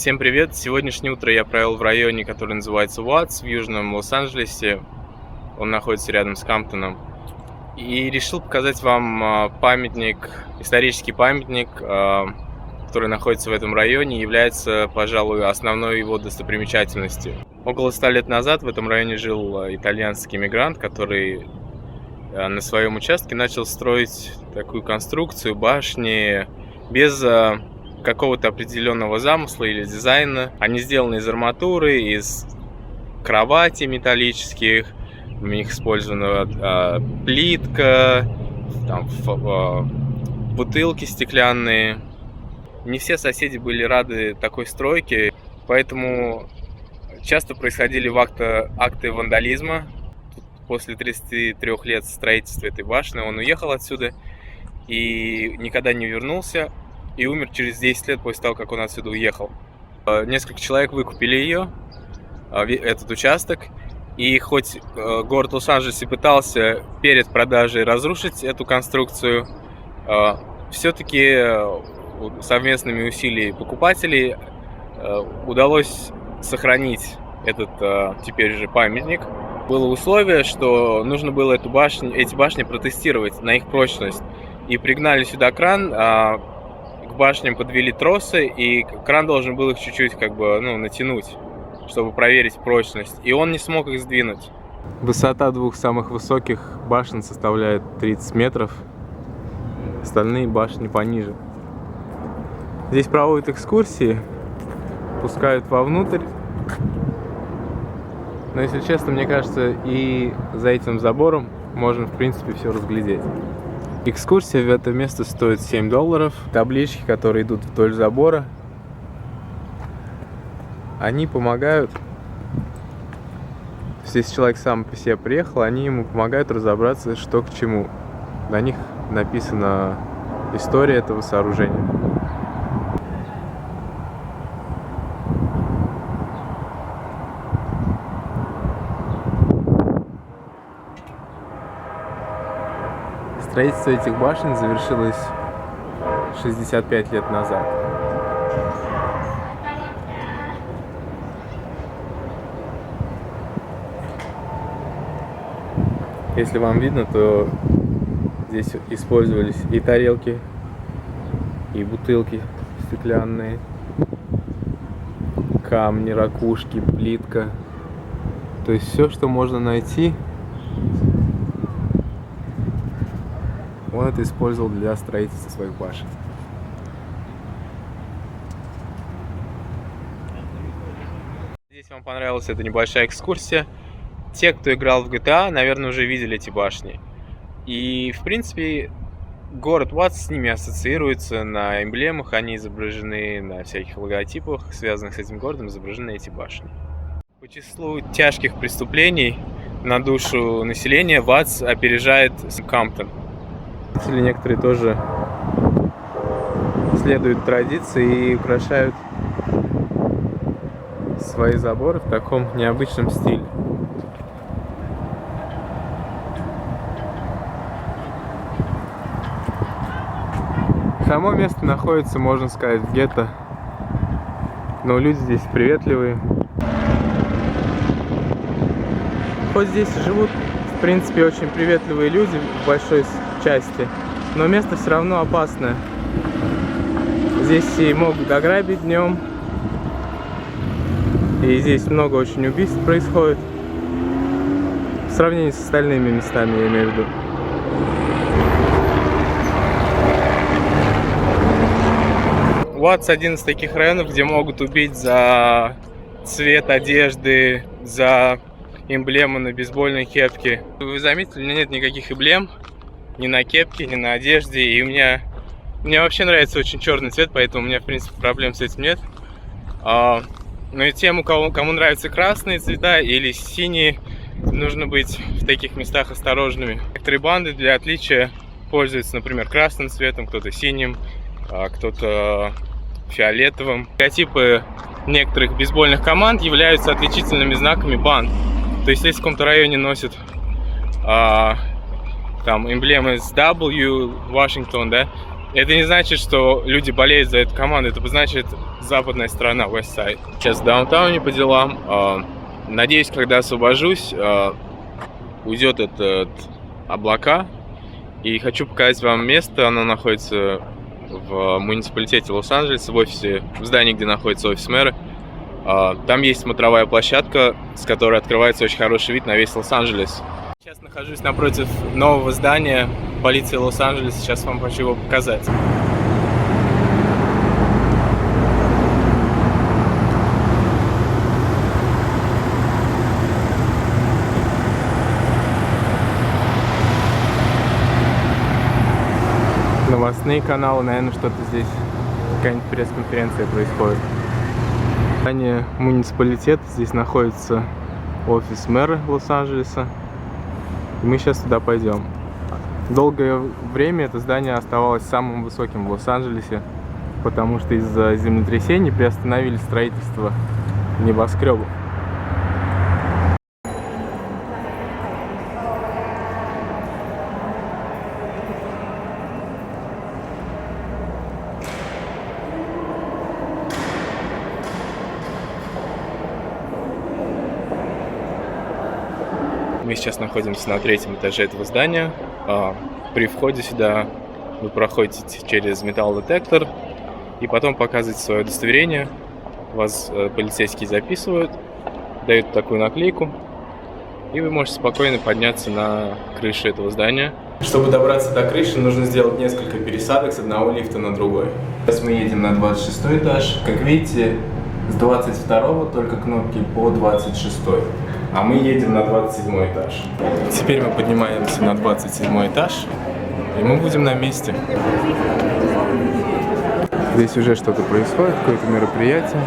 Всем привет! Сегодняшнее утро я провел в районе, который называется Уаттс, в Южном Лос-Анджелесе. Он находится рядом с Камптоном. И решил показать вам памятник, исторический памятник, который находится в этом районе, является, пожалуй, основной его достопримечательностью. Около 100 лет назад в этом районе жил итальянский мигрант, который на своем участке начал строить такую конструкцию башни без какого-то определенного замысла или дизайна. Они сделаны из арматуры, из кроватей металлических, в них использована плитка, там, бутылки стеклянные. Не все соседи были рады такой стройке, поэтому часто происходили акты вандализма. После 33 лет строительства этой башни он уехал отсюда и никогда не вернулся, и умер через 10 лет после того, как он отсюда уехал. Несколько человек выкупили ее, этот участок, и хоть город Лос-Анджелес и пытался перед продажей разрушить эту конструкцию, все-таки совместными усилиями покупателей удалось сохранить этот теперь же памятник. Было условие, что нужно было эти башни протестировать на их прочность. И пригнали сюда кран, к башням подвели тросы, и кран должен был их чуть-чуть натянуть, чтобы проверить прочность. И он не смог их сдвинуть. Высота двух самых высоких башен составляет 30 метров. Остальные башни пониже. Здесь проводят экскурсии, пускают вовнутрь. Но, если честно, мне кажется, и за этим забором можно, в принципе, все разглядеть. Экскурсия в это место стоит $7. Таблички, которые идут вдоль забора, они помогают. Если человек сам по себе приехал, они ему помогают разобраться, что к чему. На них написана история этого сооружения. Строительство этих башен завершилось 65 лет назад. Если вам видно, то здесь использовались и тарелки, и бутылки стеклянные, камни, ракушки, плитка. То есть все, что можно найти, он это использовал для строительства своих башен. Здесь вам понравилась эта небольшая экскурсия. Те, кто играл в GTA, наверное, уже видели эти башни. И, в принципе, город Уаттс с ними ассоциируется. На эмблемах они изображены, на всяких логотипах, связанных с этим городом, изображены эти башни. По числу тяжких преступлений на душу населения Уаттс опережает Камптон. Некоторые тоже следуют традиции и украшают свои заборы в таком необычном стиле. Само место находится, можно сказать, в гетто, но люди здесь приветливые. Хоть здесь живут, в принципе, очень приветливые люди в большой части, но место все равно опасное. Здесь и могут ограбить днем, и здесь много очень убийств происходит в сравнении с остальными местами, я имею в виду. Уаттс один из таких районов, где могут убить за цвет одежды, за эмблему на бейсбольной кепке. Вы заметили, у меня нет никаких эмблем ни на кепке, ни на одежде. И мне вообще нравится очень черный цвет, поэтому у меня, в принципе, проблем с этим нет. Но и тем, кому нравятся красные цвета или синие, нужно быть в таких местах осторожными. Некоторые банды для отличия пользуются, например, красным цветом, кто-то синим, кто-то фиолетовым. Логотипы некоторых бейсбольных команд являются отличительными знаками банд. То есть, если в каком-то районе носят там эмблемы с W, Вашингтон, да, Это не значит, что люди болеют за эту команду, это значит западная сторона, West Side. Сейчас в даунтауне по делам. Надеюсь, когда освобожусь, уйдет этот облака. И хочу показать вам место. Оно находится в муниципалитете Лос-Анджелеса, в офисе, в здании, где находится офис мэра. Там есть смотровая площадка, с которой открывается очень хороший вид на весь Лос-Анджелес. Сейчас нахожусь напротив нового здания полиции Лос-Анджелеса. Сейчас вам хочу его показать. Новостные каналы, наверное, что-то здесь, какая-нибудь пресс-конференция происходит. Здание муниципалитета, здесь находится офис мэра Лос-Анджелеса. И мы сейчас туда пойдем. Долгое время это здание оставалось самым высоким в Лос-Анджелесе, потому что из-за землетрясений приостановили строительство небоскребов. Мы сейчас находимся на 3-м этаже этого здания. При входе сюда вы проходите через металлодетектор и потом показываете свое удостоверение. Вас полицейские записывают, дают такую наклейку, и вы можете спокойно подняться на крышу этого здания. Чтобы добраться до крыши, нужно сделать несколько пересадок с одного лифта на другой. Сейчас мы едем на 26 этаж. Как видите, с 22 только кнопки по 26. А мы едем на 27 этаж. Теперь мы поднимаемся на 27 этаж, и мы будем на месте. Здесь уже что-то происходит, какое-то мероприятие.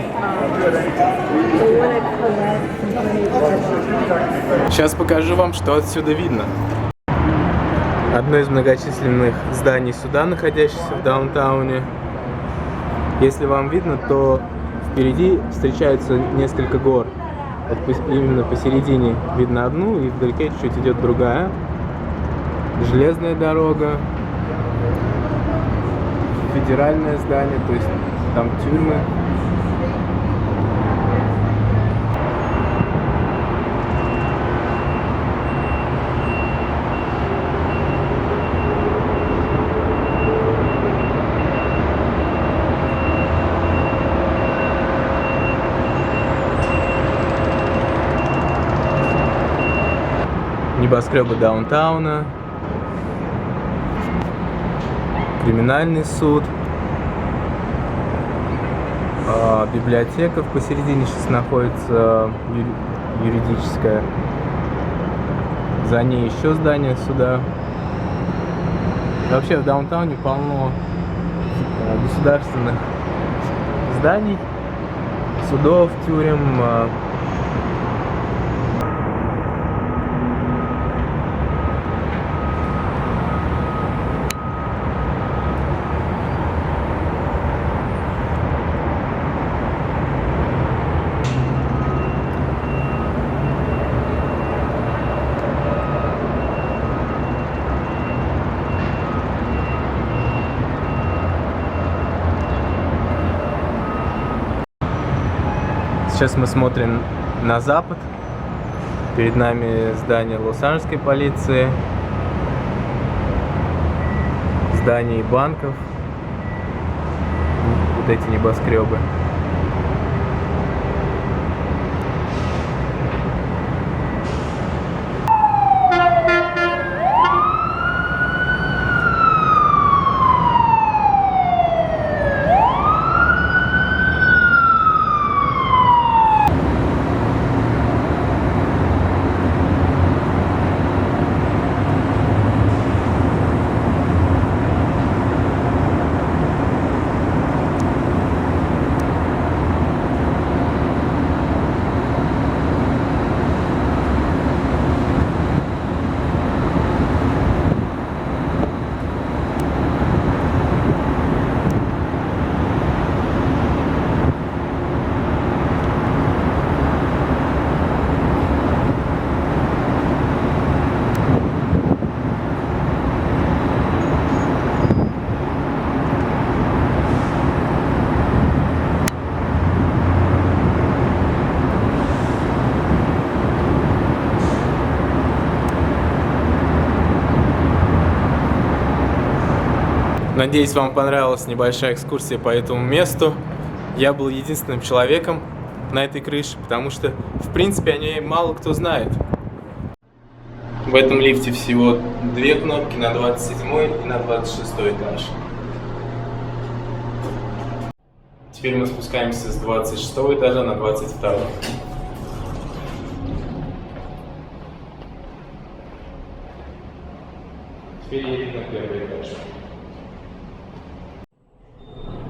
Сейчас покажу вам, что отсюда видно. Одно из многочисленных зданий суда, находящихся в даунтауне. Если вам видно, то впереди встречаются несколько гор. Вот именно посередине видно одну, и вдалеке чуть-чуть идет другая. Железная дорога, федеральное здание, то есть там тюрьмы. Небоскребы даунтауна, криминальный суд, библиотека посередине сейчас находится, юридическая, за ней еще здание суда. Вообще в даунтауне полно государственных зданий, судов, тюрем. Сейчас мы смотрим на запад. Перед нами здание Лос-Анджелесской полиции, здания банков, вот эти небоскребы. Надеюсь, вам понравилась небольшая экскурсия по этому месту. Я был единственным человеком на этой крыше, потому что, в принципе, о ней мало кто знает. В этом лифте всего 2 кнопки на 27 и на 26 этаж. Теперь мы спускаемся с 26 этажа на 22. Теперь едем на 1 этаж.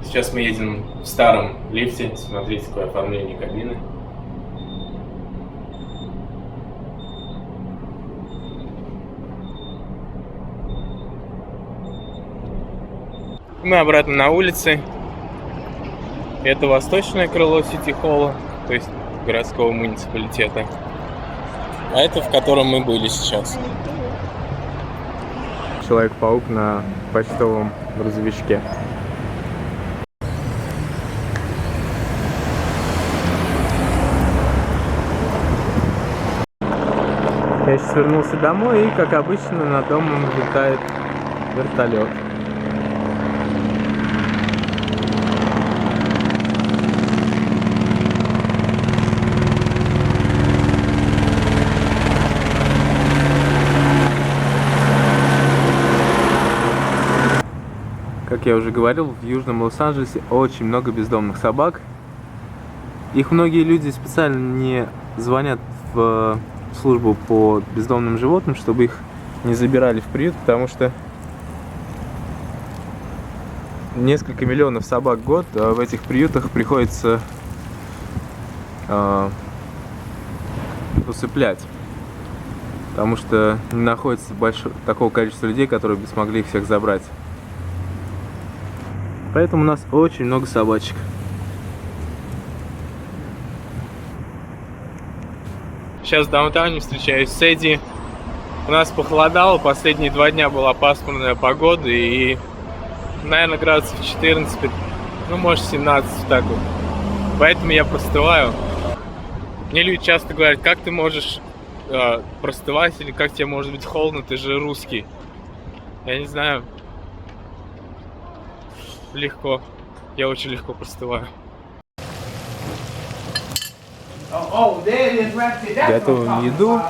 Сейчас мы едем в старом лифте. Смотрите, какое оформление кабины. Мы обратно на улице. Это восточное крыло Сити-холла, то есть городского муниципалитета. А это в котором мы были сейчас. Человек-паук на почтовом грузовичке. Я сейчас вернулся домой, и, как обычно, над домом летает вертолет. Как я уже говорил, в Южном Лос-Анджелесе очень много бездомных собак. Их многие люди специально не звонят в службу по бездомным животным, чтобы их не забирали в приют, потому что несколько миллионов собак в год в этих приютах приходится усыплять, потому что не находится такого количества людей, которые бы смогли их всех забрать. Поэтому у нас очень много собачек. Сейчас в даунтауне встречаюсь с Эдди. У нас похолодало, последние 2 дня была пасмурная погода, и, наверное, градусов 14, ну, может, 17, так вот. Поэтому я простываю. Мне люди часто говорят, как ты можешь простывать, или как тебе может быть холодно, ты же русский. Я не знаю. Легко. Я очень легко простываю. Готовим еду.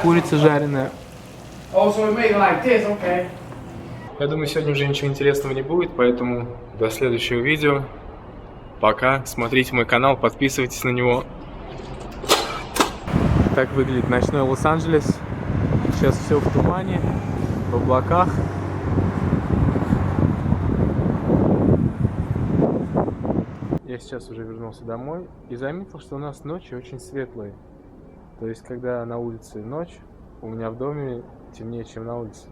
Курица жареная. Я думаю, сегодня уже ничего интересного не будет, поэтому до следующего видео. Пока. Смотрите мой канал, подписывайтесь на него. Так выглядит ночной Лос-Анджелес. Сейчас все в тумане, в облаках. Я сейчас уже вернулся домой и заметил, что у нас ночи очень светлые. То есть, когда на улице ночь, у меня в доме темнее, чем на улице.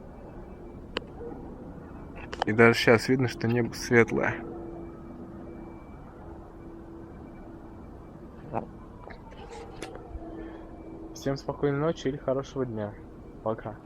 И даже сейчас видно, что небо светлое. Всем спокойной ночи или хорошего дня. Пока.